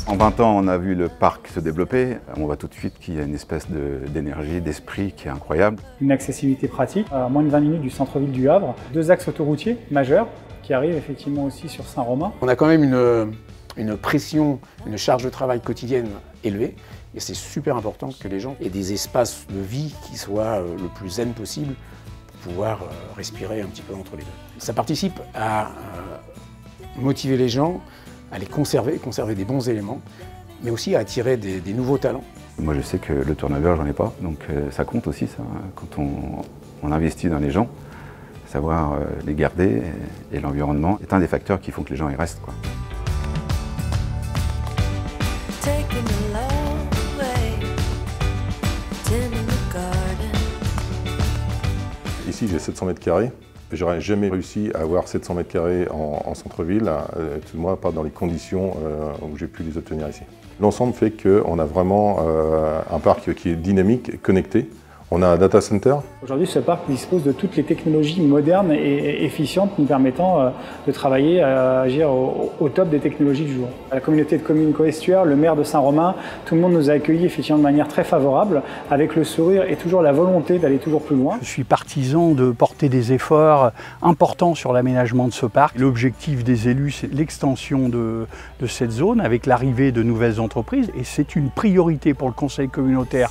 En 20 ans, on a vu le parc se développer. On voit tout de suite qu'il y a une espèce d'énergie, d'esprit qui est incroyable. Une accessibilité pratique, à moins de 20 minutes du centre-ville du Havre. 2 axes autoroutiers majeurs qui arrivent effectivement aussi sur Saint-Romain. On a quand même une pression, une charge de travail quotidienne élevée. Et c'est super important que les gens aient des espaces de vie qui soient le plus zen possible pour pouvoir respirer un petit peu entre les deux. Ça participe à motiver les gens, à les conserver des bons éléments, mais aussi à attirer des nouveaux talents. Moi je sais que le turnover, j'en ai pas, donc ça compte aussi ça, quand on investit dans les gens, savoir les garder et l'environnement est un des facteurs qui font que les gens y restent, quoi. Ici j'ai 700 mètres carrés. J'aurais jamais réussi à avoir 700 mètres carrés en centre-ville, tout moi pas dans les conditions où j'ai pu les obtenir ici. L'ensemble fait qu'on a vraiment un parc qui est dynamique, connecté. On a un data center. Aujourd'hui, ce parc dispose de toutes les technologies modernes et efficientes nous permettant de travailler, à agir au top des technologies du jour. La communauté de communes Coestuaire, le maire de Saint-Romain, tout le monde nous a accueillis effectivement de manière très favorable, avec le sourire et toujours la volonté d'aller toujours plus loin. Je suis partisan de porter des efforts importants sur l'aménagement de ce parc. L'objectif des élus, c'est l'extension de cette zone avec l'arrivée de nouvelles entreprises et c'est une priorité pour le conseil communautaire.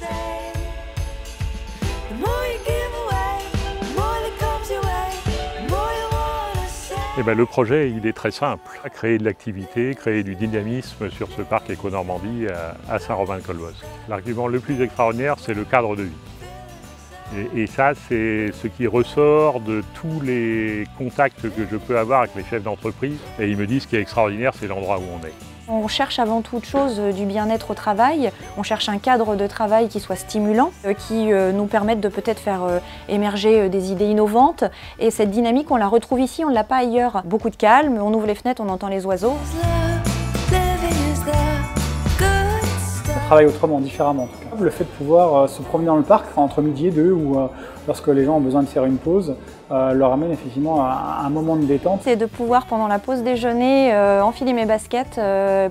Le projet il est très simple, créer de l'activité, créer du dynamisme sur ce parc Éco-Normandie à Saint-Romain-le-Colboz. L'argument le plus extraordinaire, c'est le cadre de vie. Et ça, c'est ce qui ressort de tous les contacts que je peux avoir avec les chefs d'entreprise. Et ils me disent ce qui est extraordinaire, c'est l'endroit où on est. On cherche avant toute chose du bien-être au travail, on cherche un cadre de travail qui soit stimulant, qui nous permette de peut-être faire émerger des idées innovantes. Et cette dynamique, on la retrouve ici, on ne l'a pas ailleurs. Beaucoup de calme, on ouvre les fenêtres, on entend les oiseaux. On travaille autrement, différemment en tout cas. Le fait de pouvoir se promener dans le parc entre midi et 2 ou lorsque les gens ont besoin de faire une pause, leur amène effectivement à un moment de détente. C'est de pouvoir pendant la pause déjeuner enfiler mes baskets,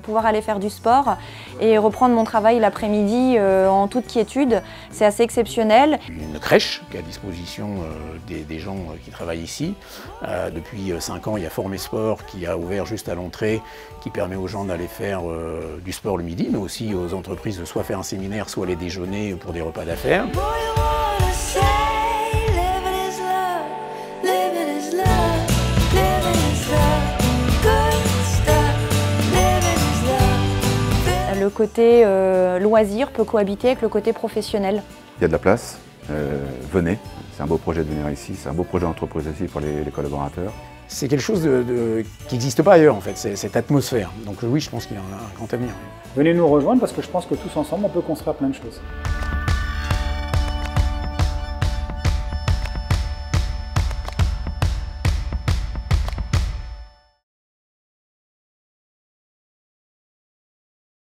pouvoir aller faire du sport et reprendre mon travail l'après-midi en toute quiétude. C'est assez exceptionnel. Une crèche qui est à disposition des gens qui travaillent ici. Depuis 5 ans, il y a Formé Sport qui a ouvert juste à l'entrée, qui permet aux gens d'aller faire du sport le midi, mais aussi aux entreprises de soit faire un séminaire, soit aller déjeuner pour des repas d'affaires. Le côté loisir peut cohabiter avec le côté professionnel. Il y a de la place, venez, c'est un beau projet de venir ici, c'est un beau projet d'entreprise aussi pour les collaborateurs. C'est quelque chose qui n'existe pas ailleurs en fait, cette atmosphère. Donc oui, je pense qu'il y a un grand avenir. Venez nous rejoindre parce que je pense que tous ensemble on peut construire plein de choses.